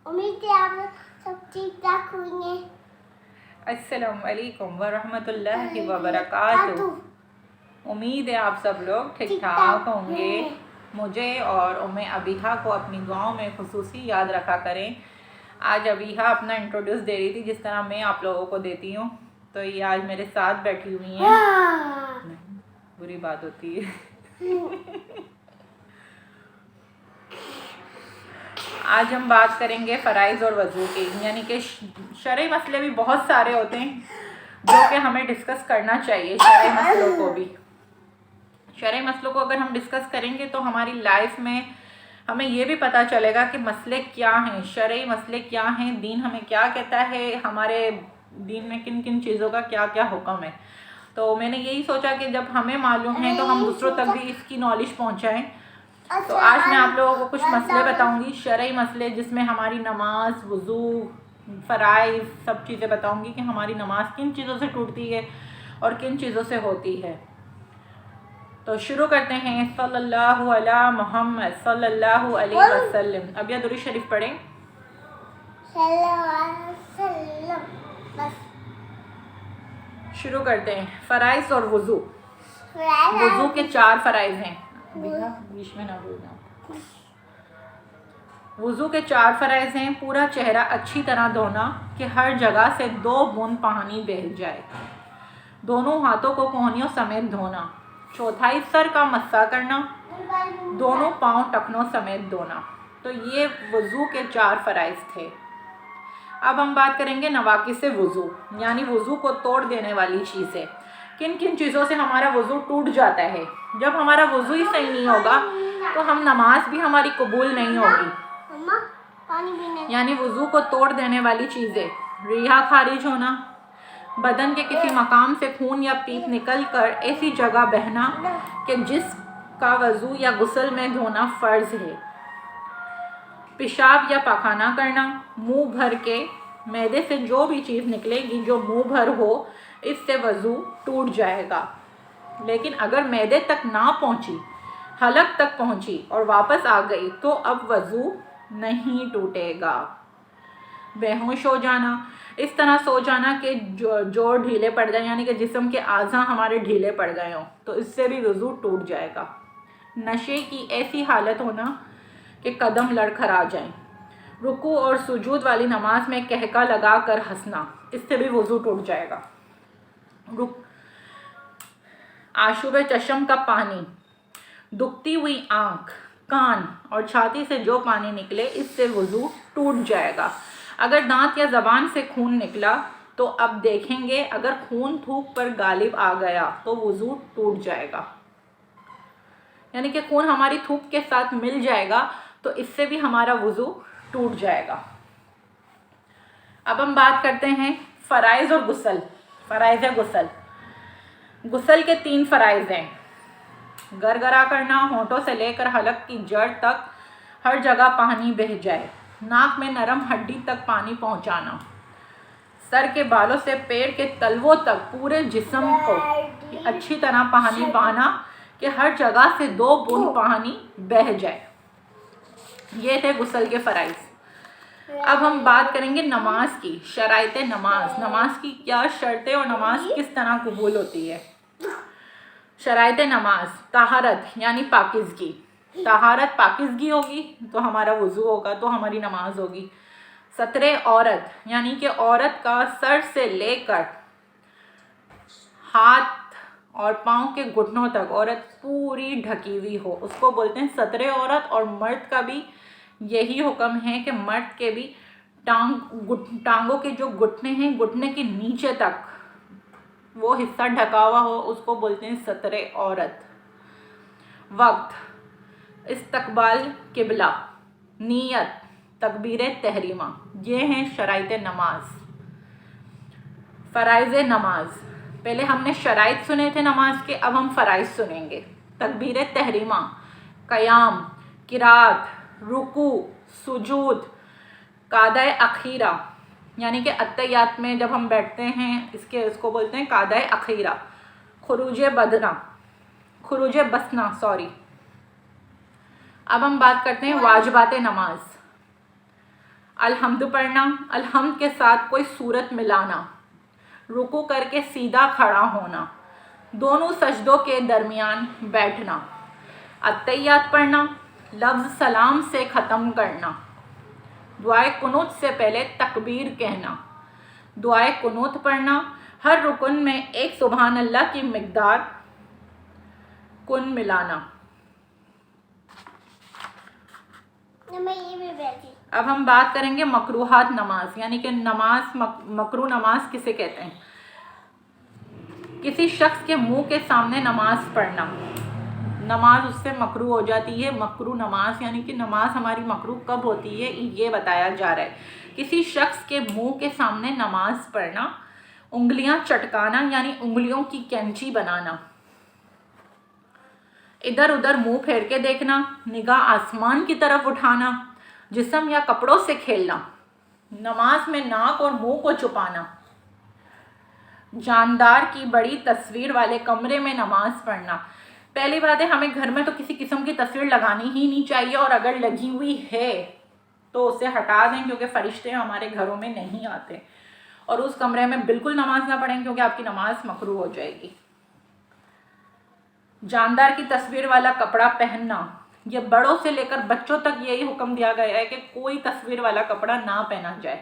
امید ہے آپ سب ٹھیک ٹھاک ہوں گے. السلام علیکم ورحمۃ اللہ وبرکاتہ. امید ہے آپ سب لوگ ٹھیک ٹھاک ہوں گے. مجھے اور ام ابیحہ کو اپنی دعاؤں میں خصوصی یاد رکھا کریں. آج ابیحہ اپنا انٹروڈیوس دے رہی تھی جس طرح میں آپ لوگوں کو دیتی ہوں، تو یہ آج میرے ساتھ بیٹھی ہوئی ہیں. بری بات ہوتی ہے. آج ہم بات کریں گے فرائض اور وضو کی، یعنی کہ شرعی مسئلے بھی بہت سارے ہوتے ہیں جو کہ ہمیں ڈسکس کرنا چاہیے. شرعی مسئلوں کو بھی، شرعی مسئلوں کو اگر ہم ڈسکس کریں گے تو ہماری لائف میں ہمیں یہ بھی پتہ چلے گا کہ مسئلے کیا ہیں، شرعی مسئلے کیا ہیں، دین ہمیں کیا کہتا ہے، ہمارے دین میں کن کن چیزوں کا کیا کیا حکم ہے. تو میں نے یہی سوچا کہ جب ہمیں معلوم ہے تو ہم دوسروں تک بھی اس کی نالج پہنچائیں. تو آج میں آپ لوگوں کو کچھ مسئلے بتاؤں گی، شرعی مسئلے، جس میں ہماری نماز، وضو، فرائض، سب چیزیں بتاؤں گی کہ ہماری نماز کن چیزوں سے ٹوٹتی ہے اور کن چیزوں سے ہوتی ہے. تو شروع کرتے ہیں. صلی اللہ علی محمد صلی اللہ علیہ وسلم. اب یہ درود شریف پڑھیں. صلی اللہ علیہ وسلم. بس شروع کرتے ہیں. فرائض اور وضو. وضو کے 4 فرائض ہیں. بیچ میں نہ بولنا. وضو کے 4 فرائض ہیں. پورا چہرہ اچھی طرح دھونا کہ ہر جگہ سے 2 بوند پانی بہہ جائے. دونوں ہاتھوں کو کوہنیوں سمیت دھونا. چوتھائی سر کا مسح کرنا. دونوں پاؤں ٹخنوں سمیت دھونا. تو یہ وضو کے 4 فرائض تھے. اب ہم بات کریں گے نواقص وضو، یعنی وضو کو توڑ دینے والی چیزیں. کن کن چیزوں سے ہمارا وضو ٹوٹ جاتا ہے. جب ہمارا وضو ہی صحیح نہیں ہوگا تو ہم نماز بھی ہماری قبول نہیں ہوگی. یعنی وضو کو توڑ دینے والی چیزیں: ریحہ خارج ہونا، بدن کے کسی مقام سے خون یا پیپ نکل کر ایسی جگہ بہنا کہ جس کا وضو یا غسل میں دھونا فرض ہے، پیشاب یا پاخانہ کرنا، منہ بھر کے. معدے سے جو بھی چیز نکلے گی جو منہ بھر ہو، اس سے وضو ٹوٹ جائے گا. لیکن اگر معدے تک نہ پہنچی، حلق تک پہنچی اور واپس آ گئی تو اب وضو نہیں ٹوٹے گا. بے ہوش ہو جانا، اس طرح سو جانا کہ جوڑ ڈھیلے پڑ جائیں، یعنی کہ جسم کے اعضاء ہمارے ڈھیلے پڑ گئے ہوں، تو اس سے بھی وضو ٹوٹ جائے گا. نشے کی ایسی حالت ہونا کہ قدم لڑکھڑا جائیں. رکوع اور سجود والی نماز میں قہقہ لگا کر ہنسنا، اس سے بھی وضو ٹوٹ جائے گا. آشوب چشم کا پانی، دکھتی ہوئی آنکھ، کان اور چھاتی سے جو پانی نکلے، اس سے وضو ٹوٹ جائے گا. اگر دانت یا زبان سے خون نکلا تو اب دیکھیں گے، اگر خون تھوک پر غالب آ گیا تو وضو ٹوٹ جائے گا. یعنی کہ خون ہماری تھوک کے ساتھ مل جائے گا تو اس سے بھی ہمارا وضو ٹوٹ جائے گا. اب ہم بات کرتے ہیں فرائض اور غسل. فرائض غسل. غسل کے 3 فرائض ہیں: گرگرا کرنا، ہونٹوں سے لے کر حلق کی جڑ تک ہر جگہ پانی بہہ جائے. ناک میں نرم ہڈی تک پانی پہنچانا. سر کے بالوں سے پیر کے تلووں تک پورے جسم کو اچھی طرح پانی بہانا کہ ہر جگہ سے 2 بوند پانی بہہ جائے. یہ تھے غسل کے فرائض. اب ہم بات کریں گے نماز کی، شرائط نماز. نماز کی کیا شرطیں اور نماز کس طرح قبول ہوتی ہے. شرائط نماز: طہارت یعنی پاکیزگی. طہارت پاکیزگی ہوگی تو ہمارا وضو ہوگا، تو ہماری نماز ہوگی. ستر عورت یعنی کہ عورت کا سر سے لے کر ہاتھ اور پاؤں کے گھٹنوں تک عورت پوری ڈھکی ہوئی ہو، اس کو بولتے ہیں ستر عورت. اور مرد کا بھی یہی حکم ہے کہ مرد کے بھی ٹانگوں کے جو گھٹنے ہیں، گھٹنے کے نیچے تک وہ حصہ ڈھکا ہوا ہو، اس کو بولتے ہیں ستر عورت. وقت: استقبال قبلہ، نیت، تکبیر تحریمہ. یہ ہیں شرائط نماز. فرائض نماز. پہلے ہم نے شرائط سنے تھے نماز کے، اب ہم فرائض سنیں گے. تکبیر تحریمہ: قیام، قرات، رکوع، سجود، قعدہ اخیرہ، یعنی کہ اتحیات میں جب ہم بیٹھتے ہیں اس کو بولتے ہیں قعدہ اخیرہ. خروج بسنا. اب ہم بات کرتے ہیں واجبات نماز. الحمد پڑھنا، الحمد کے ساتھ کوئی صورت ملانا، رکوع کر کے سیدھا کھڑا ہونا، دونوں سجدوں کے درمیان بیٹھنا، التحیات پڑھنا، لفظ سلام سے ختم کرنا، دعائے قنوت سے پہلے تکبیر کہنا، دعائے قنوت پڑھنا، ہر رکن میں ایک سبحان اللہ کی مقدار کن ملانا۔ میں یہ بھی بیٹھی۔ اب ہم بات کریں گے مکروہات نماز، یعنی کہ نماز مکروہ نماز کسے کہتے ہیں؟ کسی شخص کے منہ کے سامنے نماز پڑھنا، نماز اس سے مکروہ ہو جاتی ہے۔ مکروہ نماز یعنی کہ نماز ہماری مکروہ کب ہوتی ہے، یہ بتایا جا رہا ہے۔ کسی شخص کے منہ کے سامنے نماز پڑھنا، انگلیاں چٹکانا یعنی انگلیوں کی کینچی بنانا، ادھر ادھر منہ پھیر کے دیکھنا، نگاہ آسمان کی طرف اٹھانا، جسم یا کپڑوں سے کھیلنا، نماز میں ناک اور منہ کو چھپانا، جاندار کی بڑی تصویر والے کمرے میں نماز پڑھنا۔ پہلی بات ہے، ہمیں گھر میں تو کسی قسم کی تصویر لگانی ہی نہیں چاہیے، اور اگر لگی ہوئی ہے تو اسے ہٹا دیں، کیونکہ فرشتے ہمارے گھروں میں نہیں آتے، اور اس کمرے میں بالکل نماز نہ پڑھیں کیونکہ آپ کی نماز مکروہ ہو جائے گی۔ جاندار کی تصویر والا کپڑا پہننا، یہ بڑوں سے لے کر بچوں تک یہی حکم دیا گیا ہے کہ کوئی تصویر والا کپڑا نہ پہنا جائے۔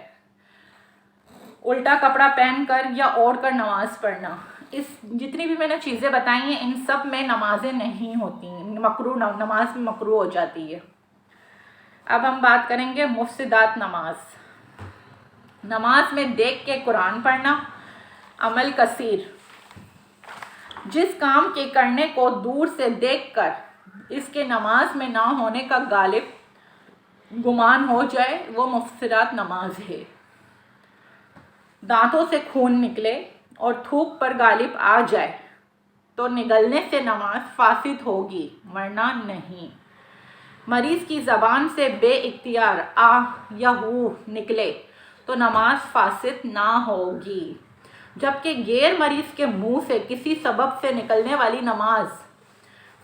الٹا کپڑا پہن کر یا اوڑھ کر نماز پڑھنا، جتنی بھی میں نے چیزیں بتائی ہیں ان سب میں نمازیں نہیں ہوتی، نماز مکروہ ہو جاتی ہے۔ اب ہم بات کریں گے مفسدات نماز۔ نماز میں دیکھ کے قرآن پڑھنا، عمل کثیر، جس کام کے کرنے کو دور سے دیکھ کر اس کے نماز میں نہ ہونے کا غالب گمان ہو جائے وہ مفسدات نماز ہے۔ دانتوں سے خون نکلے اور تھوک پر غالب آ جائے تو نگلنے سے نماز فاسد ہوگی ورنہ نہیں۔ مریض کی زبان سے بے اختیار آ یا ہو نکلے تو نماز فاسد نہ ہوگی، جبکہ غیر مریض کے منہ سے کسی سبب سے نکلنے والی نماز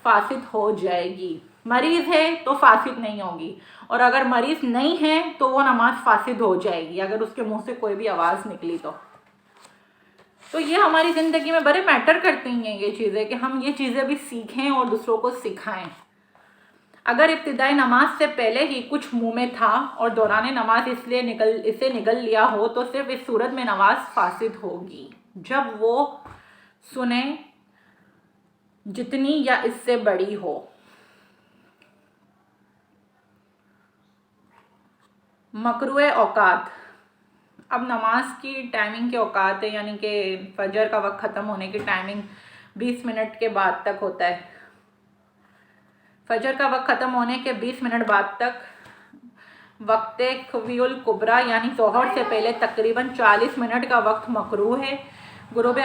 فاسد ہو جائے گی۔ مریض ہے تو فاسد نہیں ہوگی، اور اگر مریض نہیں ہے تو وہ نماز فاسد ہو جائے گی اگر اس کے منہ سے کوئی بھی آواز نکلی تو یہ ہماری زندگی میں بڑے میٹر کرتی ہیں یہ چیزیں، کہ ہم یہ چیزیں بھی سیکھیں اور دوسروں کو سکھائیں۔ اگر ابتدائی نماز سے پہلے ہی کچھ منہ میں تھا اور دوران نماز اسے نگل لیا ہو تو صرف اس صورت میں نماز فاسد ہوگی جب وہ سنیں جتنی یا اس سے بڑی ہو۔ مکروہ اوقات، اب نماز کی ٹائمنگ کے اوقات ہے، یعنی کہ فجر کا وقت ختم ہونے کی ٹائمنگ 20 منٹ کے بعد تک ہوتا ہے۔ فجر کا وقت ختم ہونے کے 20 منٹ بعد تک وقت خوی الکبریٰ یعنی ظہر سے پہلے تقریباً 40 منٹ کا وقت مکروہ ہے۔ غروب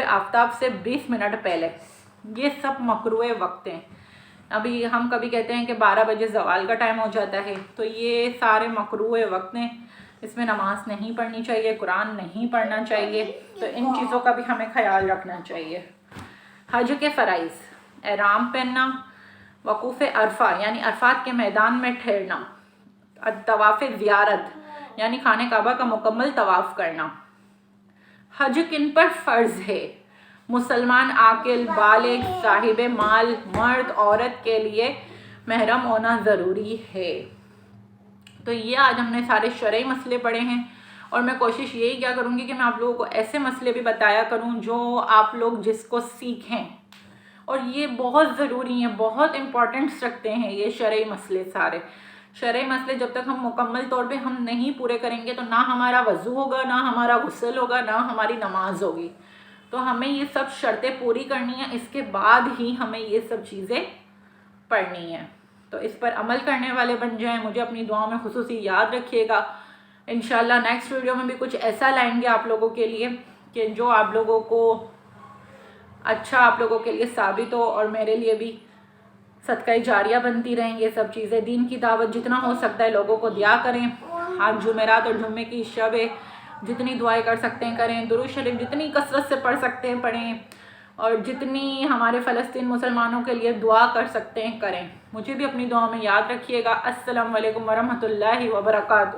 آفتاب سے 20 منٹ پہلے، یہ سب مکروہ وقت ہیں۔ ابھی ہم کبھی کہتے ہیں کہ 12 بجے زوال کا ٹائم ہو جاتا ہے، تو یہ سارے مکروہ وقت ہیں، اس میں نماز نہیں پڑھنی چاہیے، قرآن نہیں پڑھنا چاہیے، تو ان چیزوں کا بھی ہمیں خیال رکھنا چاہیے۔ حج کے فرائض، احرام پہننا، وقوف عرفہ یعنی عرفات کے میدان میں ٹھہرنا، طواف زیارت یعنی خانہ کعبہ کا مکمل طواف کرنا۔ حج کن پر فرض ہے؟ مسلمان عاقل بالغ صاحب مال مرد عورت کے لیے محرم ہونا ضروری ہے۔ تو یہ آج ہم نے سارے شرعی مسئلے پڑھے ہیں، اور میں کوشش یہی کیا کروں گی کہ میں آپ لوگوں کو ایسے مسئلے بھی بتایا کروں جو آپ لوگ جس کو سیکھیں، اور یہ بہت ضروری ہیں، بہت امپورٹنٹس رکھتے ہیں یہ شرعی مسئلے سارے۔ شرعی مسئلے جب تک ہم مکمل طور پہ ہم نہیں پورے کریں گے تو نہ ہمارا وضو ہوگا، نہ ہمارا غسل ہوگا، نہ ہماری نماز ہوگی۔ تو ہمیں یہ سب شرطیں پوری کرنی ہیں، اس کے بعد ہی ہمیں یہ سب چیزیں پڑھنی ہیں۔ تو اس پر عمل کرنے والے بن جائیں۔ مجھے اپنی دعاؤں میں خصوصی یاد رکھیے گا۔ انشاءاللہ نیکسٹ ویڈیو میں بھی کچھ ایسا لائیں گے آپ لوگوں کے لیے کہ جو آپ لوگوں کو اچھا آپ لوگوں کے لیے ثابت ہو، اور میرے لیے بھی صدقہ جاریہ بنتی رہیں یہ سب چیزیں۔ دین کی دعوت جتنا ہو سکتا ہے لوگوں کو دیا کریں۔ آج جمعرات اور جمعے کی شب ہے، جتنی دعائیں کر سکتے ہیں کریں، درود شریف جتنی کثرت سے پڑھ سکتے ہیں پڑھیں، اور جتنی ہمارے فلسطین مسلمانوں کے لیے دعا کر سکتے ہیں کریں. مجھے بھی اپنی دعا میں یاد رکھیے گا. السلام علیکم ورحمۃ اللہ وبرکاتہ.